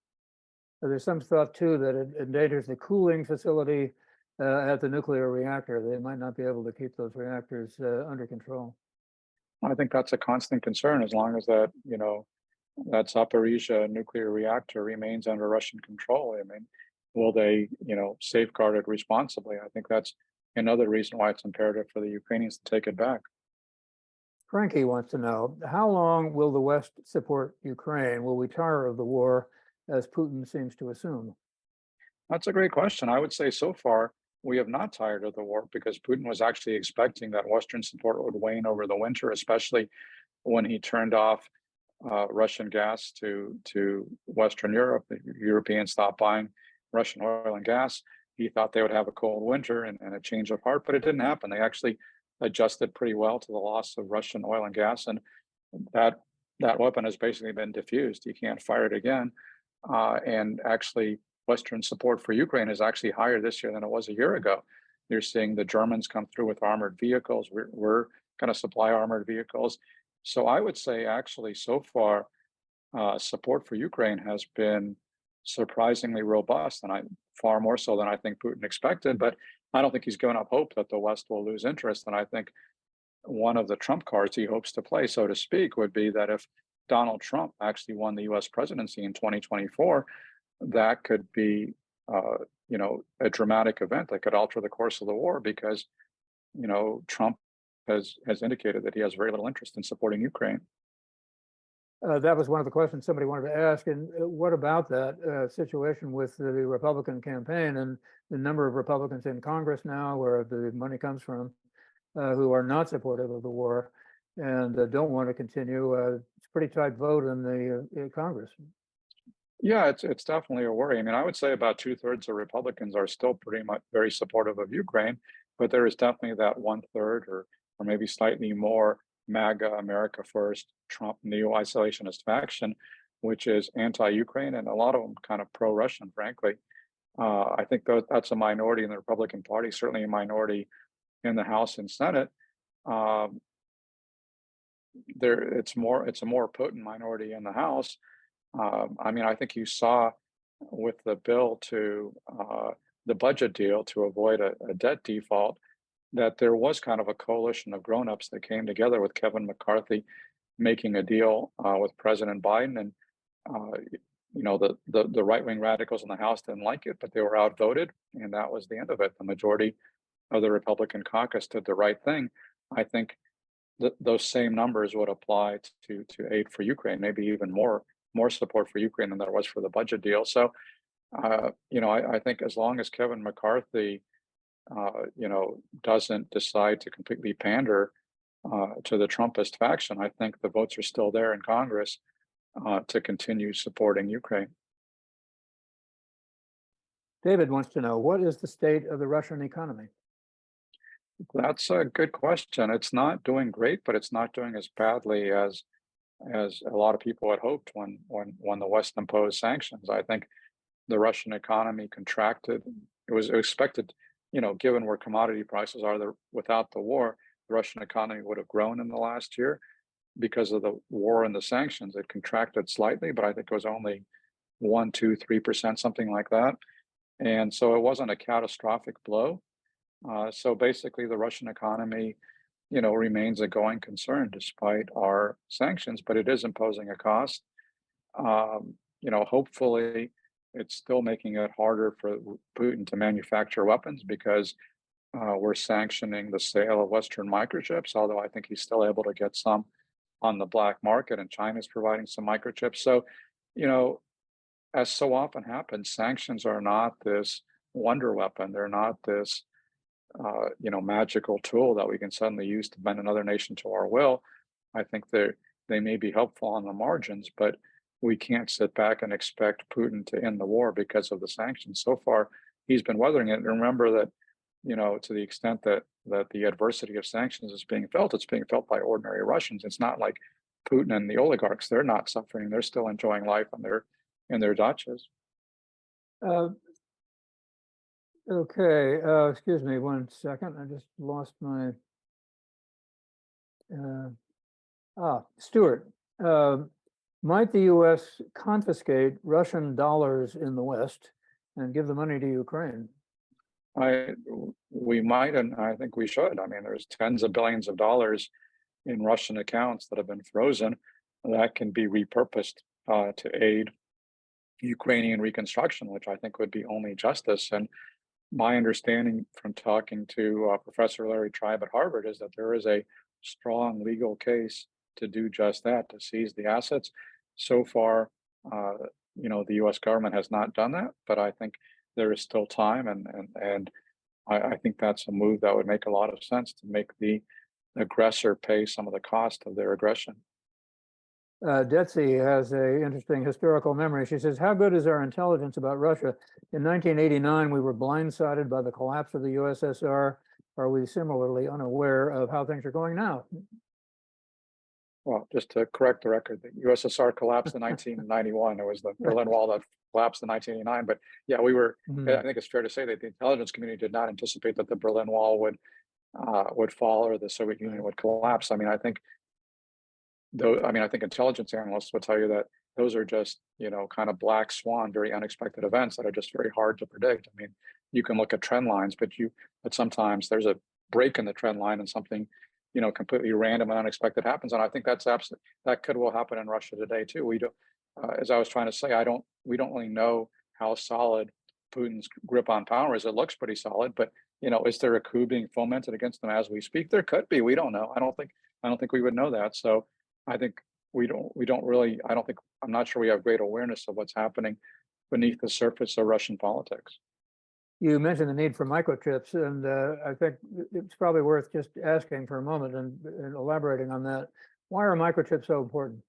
there's some thought too that it endangers the cooling facility at the nuclear reactor. They might not be able to keep those reactors under control. I think that's a constant concern as long as that Zaporizhzhia nuclear reactor remains under Russian control. I mean, will they, safeguard it responsibly? I think that's another reason why it's imperative for the Ukrainians to take it back. Frankie wants to know, how long will the West support Ukraine? Will we tire of the war, as Putin seems to assume? That's a great question. I would say so far we have not tired of the war, because Putin was actually expecting that Western support would wane over the winter, especially when he turned off Russian gas to Western Europe. The Europeans stopped buying Russian oil and gas. He thought they would have a cold winter and a change of heart, but it didn't happen. They actually adjusted pretty well to the loss of Russian oil and gas, and that weapon has basically been diffused. You can't fire it again. And actually, Western support for Ukraine is actually higher this year than it was a year ago. You're seeing the Germans come through with armored vehicles. We're going to supply armored vehicles. So I would say actually so far, support for Ukraine has been surprisingly robust, and far more so than I think Putin expected. But I don't think he's given up hope that the West will lose interest. And I think one of the trump cards he hopes to play, so to speak, would be that if Donald Trump actually won the U.S. presidency in 2024, that could be, a dramatic event that could alter the course of the war, because, Trump has indicated that he has very little interest in supporting Ukraine. That was one of the questions somebody wanted to ask. And what about that situation with the Republican campaign and the number of Republicans in Congress now, where the money comes from, who are not supportive of the war and don't want to continue? It's a pretty tight vote in the Congress. Yeah, it's definitely a worry. I mean, I would say about 2/3 of Republicans are still pretty much very supportive of Ukraine, but there is definitely that 1/3 or maybe slightly more MAGA, America First, Trump neo-isolationist faction, which is anti-Ukraine, and a lot of them kind of pro-Russian, frankly. I think that's a minority in the Republican Party, certainly a minority in the House and Senate. It's a more potent minority in the House. I mean, I think you saw with the bill to the budget deal to avoid a debt default, that there was kind of a coalition of grown-ups that came together with Kevin McCarthy making a deal with President Biden. And, the right-wing radicals in the House didn't like it, but they were outvoted, and that was the end of it. The majority of the Republican caucus did the right thing. I think those same numbers would apply to aid for Ukraine, maybe even more support for Ukraine than there was for the budget deal. So, I think as long as Kevin McCarthy, doesn't decide to completely pander to the Trumpist faction, I think the votes are still there in Congress to continue supporting Ukraine. David wants to know, what is the state of the Russian economy? That's a good question. It's not doing great, but it's not doing as badly as a lot of people had hoped when the West imposed sanctions. I think the Russian economy contracted. It was expected, given where commodity prices are there without the war, the Russian economy would have grown in the last year. Because of the war and the sanctions, it contracted slightly, but I think it was only 1%, 2%, 3%, something like that. And so it wasn't a catastrophic blow. So basically the Russian economy, remains a going concern despite our sanctions, but it is imposing a cost. Hopefully it's still making it harder for Putin to manufacture weapons because we're sanctioning the sale of Western microchips, although I think he's still able to get some on the black market, and China's providing some microchips. So, you know, as so often happens, sanctions are not this wonder weapon. They're not this, magical tool that we can suddenly use to bend another nation to our will. I think they may be helpful on the margins, but we can't sit back and expect Putin to end the war because of the sanctions. So far, he's been weathering it. And remember that, to the extent that the adversity of sanctions is being felt, it's being felt by ordinary Russians. It's not like Putin and the oligarchs; they're not suffering; they're still enjoying life in their dachas. Uh, Okay, excuse me 1 second. I just lost my. Stuart, might the U.S. confiscate Russian dollars in the West and give the money to Ukraine? We might, and I think we should. I mean, there's tens of billions of dollars in Russian accounts that have been frozen that can be repurposed to aid Ukrainian reconstruction, which I think would be only justice. And my understanding from talking to Professor Larry Tribe at Harvard is that there is a strong legal case to do just that, to seize the assets. So far, the U.S. government has not done that, but I think there is still time, and I think that's a move that would make a lot of sense to make the aggressor pay some of the cost of their aggression. Detsy has a interesting historical memory. She says, how good is our intelligence about Russia? In 1989, we were blindsided by the collapse of the USSR. Are we similarly unaware of how things are going now? Well, just to correct the record, the USSR collapsed in 1991. It was the Berlin Wall that collapsed in 1989. But yeah, we were. I think it's fair to say that the intelligence community did not anticipate that the Berlin Wall would fall or the Soviet Union would collapse. I mean, I think intelligence analysts would tell you that those are just, kind of black swan, very unexpected events that are just very hard to predict. I mean, you can look at trend lines, but sometimes there's a break in the trend line and something, completely random and unexpected happens. And I think that could well happen in Russia today too. We don't, as I was trying to say, we don't really know how solid Putin's grip on power is. It looks pretty solid, but is there a coup being fomented against them as we speak? There could be. We don't know. I don't think we would know that. So I think I'm not sure we have great awareness of what's happening beneath the surface of Russian politics. You mentioned the need for microchips, and I think it's probably worth just asking for a moment and elaborating on that. Why are microchips so important?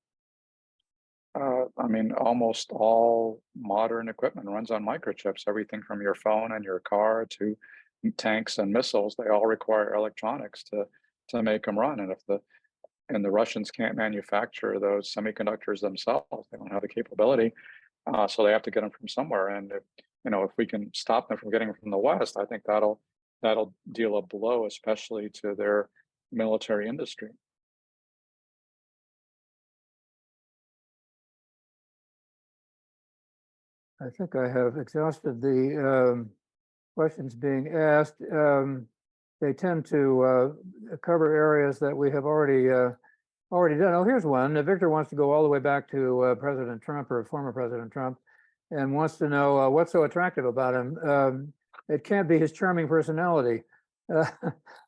Almost all modern equipment runs on microchips. Everything from your phone and your car to tanks and missiles, they all require electronics to make them run. And the Russians can't manufacture those semiconductors themselves. They don't have the capability, so they have to get them from somewhere. And if we can stop them from getting them from the West, I think that'll deal a blow, especially to their military industry. I think I have exhausted the questions being asked. They tend to cover areas that we have already done. Oh, here's one. Victor wants to go all the way back to President Trump, or former President Trump, and wants to know what's so attractive about him. It can't be his charming personality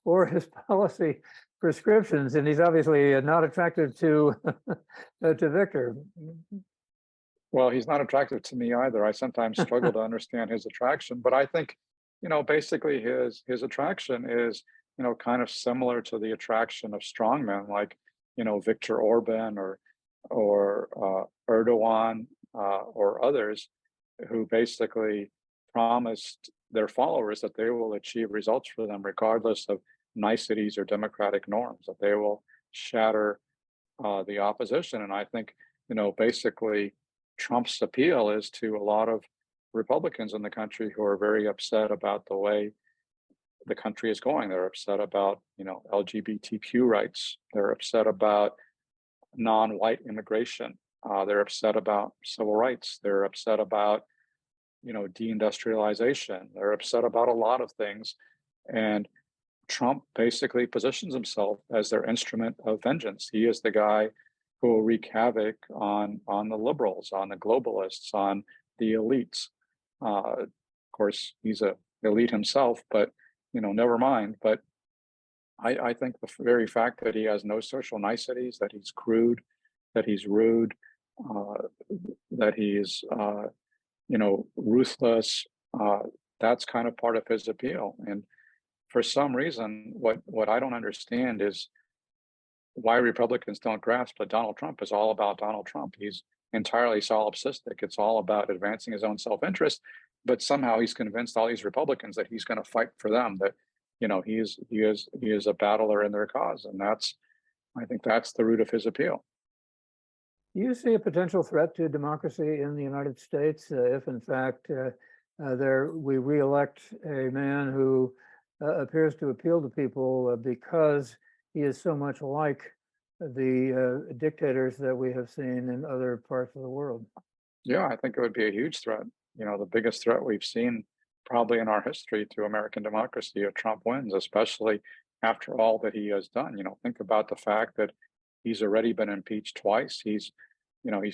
or his policy prescriptions, and he's obviously not attractive to to Victor. Well, he's not attractive to me either. I sometimes struggle to understand his attraction, but I think, basically his attraction is, kind of similar to the attraction of strongmen like, Viktor Orban or Erdogan or others who basically promised their followers that they will achieve results for them regardless of niceties or democratic norms, that they will shatter the opposition. And I think, basically Trump's appeal is to a lot of Republicans in the country who are very upset about the way the country is going. They're upset about, LGBTQ rights. They're upset about non-white immigration. They're upset about civil rights. They're upset about, deindustrialization. They're upset about a lot of things. And Trump basically positions himself as their instrument of vengeance. He is the guy who will wreak havoc on the liberals, on the globalists, on the elites. Of course, he's a elite himself, but never mind. But I think the very fact that he has no social niceties, that he's crude, that he's rude, uh, that he's ruthless, that's kind of part of his appeal. And for some reason, what I don't understand is why Republicans don't grasp that Donald Trump is all about Donald Trump. He's entirely solipsistic. It's all about advancing his own self-interest. But somehow he's convinced all these Republicans that he's going to fight for them, that he is a battler in their cause. And I think that's the root of his appeal. Do you see a potential threat to democracy in the United States if, in fact, we re-elect a man who appears to appeal to people because he is so much like the dictators that we have seen in other parts of the world? Yeah, I think it would be a huge threat. The biggest threat we've seen probably in our history to American democracy if Trump wins, especially after all that he has done. Think about the fact that he's already been impeached twice. He's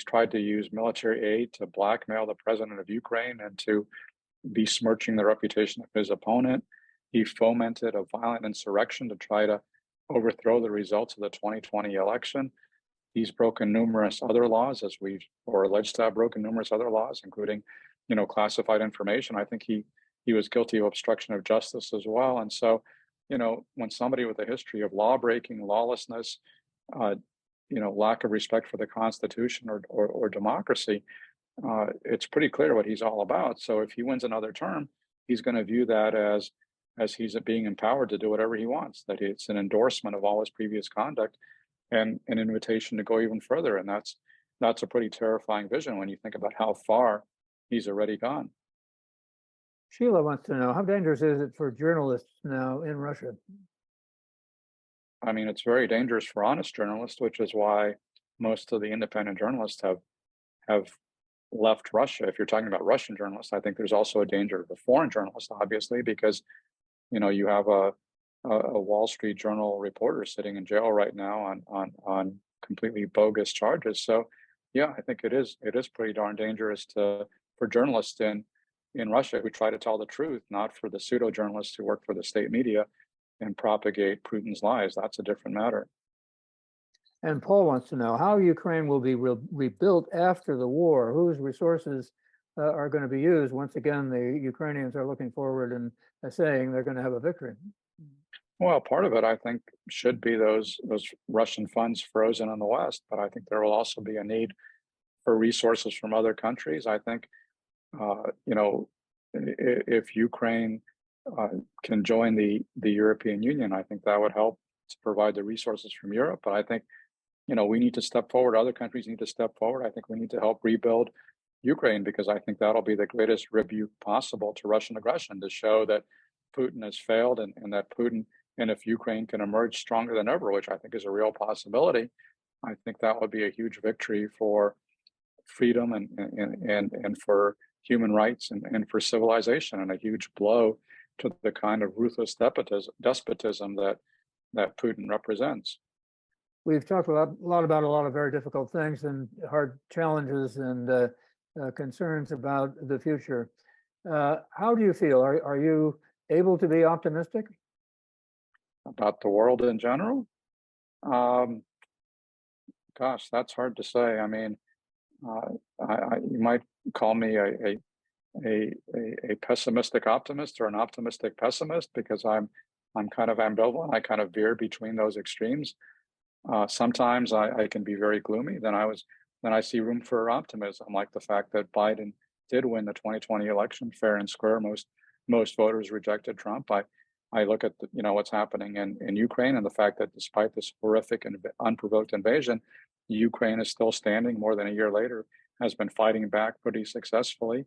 tried to use military aid to blackmail the president of Ukraine and to besmirching the reputation of his opponent. He fomented a violent insurrection to try to overthrow the results of the 2020 election. He's broken numerous other laws, or alleged to have broken numerous other laws, including, classified information. I think he was guilty of obstruction of justice as well. And so, when somebody with a history of law breaking, lawlessness, lack of respect for the Constitution or democracy, it's pretty clear what he's all about. So if he wins another term, he's going to view that as he's being empowered to do whatever he wants, that it's an endorsement of all his previous conduct and an invitation to go even further. And that's a pretty terrifying vision when you think about how far he's already gone. Sheila wants to know, how dangerous is it for journalists now in Russia? I mean, it's very dangerous for honest journalists, which is why most of the independent journalists have left Russia. If you're talking about Russian journalists, I think there's also a danger for foreign journalists, obviously, because you have a Wall Street Journal reporter sitting in jail right now on completely bogus charges. So, yeah, I think it is pretty darn dangerous for journalists in Russia who try to tell the truth, not for the pseudo journalists who work for the state media and propagate Putin's lies. That's a different matter. And Paul wants to know how Ukraine will be rebuilt after the war, whose resources are going to be used. Once again, the Ukrainians are looking forward and saying they're going to have a victory. Well, part of it, I think, should be those Russian funds frozen in the West, but I think there will also be a need for resources from other countries. I think, if Ukraine can join the European Union, I think that would help to provide the resources from Europe. But I think, we need to step forward. Other countries need to step forward. I think we need to help rebuild Ukraine, because I think that'll be the greatest rebuke possible to Russian aggression, to show that Putin has failed and that Putin, and if Ukraine can emerge stronger than ever, which I think is a real possibility, I think that would be a huge victory for freedom and for human rights and for civilization, and a huge blow to the kind of ruthless despotism that Putin represents. We've talked a lot about a lot of very difficult things and hard challenges and concerns about the future. How do you feel? Are you able to be optimistic about the world in general? Gosh, that's hard to say. I mean, you might call me a pessimistic optimist or an optimistic pessimist, because I'm kind of ambivalent. I kind of veer between those extremes. Sometimes I can be very gloomy. Then I see room for optimism, like the fact that Biden did win the 2020 election fair and square. Most voters rejected Trump. I look at what's happening in Ukraine, and the fact that despite this horrific and unprovoked invasion, Ukraine is still standing more than a year later, has been fighting back pretty successfully.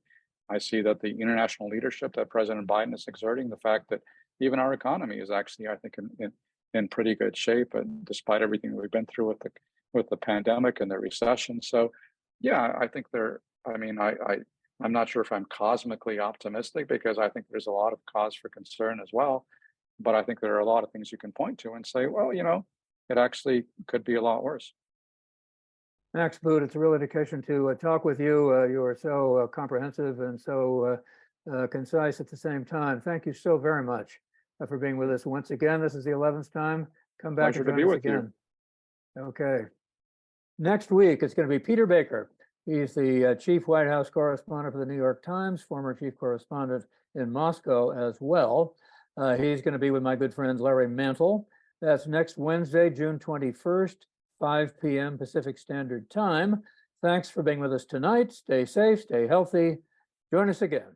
I see that the international leadership that President Biden is exerting, the fact that even our economy is actually, I think, in pretty good shape, and despite everything we've been through with the pandemic and the recession. So, yeah, I think I'm not sure if I'm cosmically optimistic, because I think there's a lot of cause for concern as well. But I think there are a lot of things you can point to and say, well, it actually could be a lot worse. Max Boot, it's a real education to talk with you. You are so comprehensive and so concise at the same time. Thank you so very much for being with us once again. This is the 11th time. Come back Pleasure and to join be us with you. again. Okay. Next week, it's going to be Peter Baker. He's the chief White House correspondent for the New York Times, former chief correspondent in Moscow as well. He's going to be with my good friend Larry Mantle. That's next Wednesday, June 21st, 5 p.m. Pacific Standard Time. Thanks for being with us tonight. Stay safe, stay healthy. Join us again.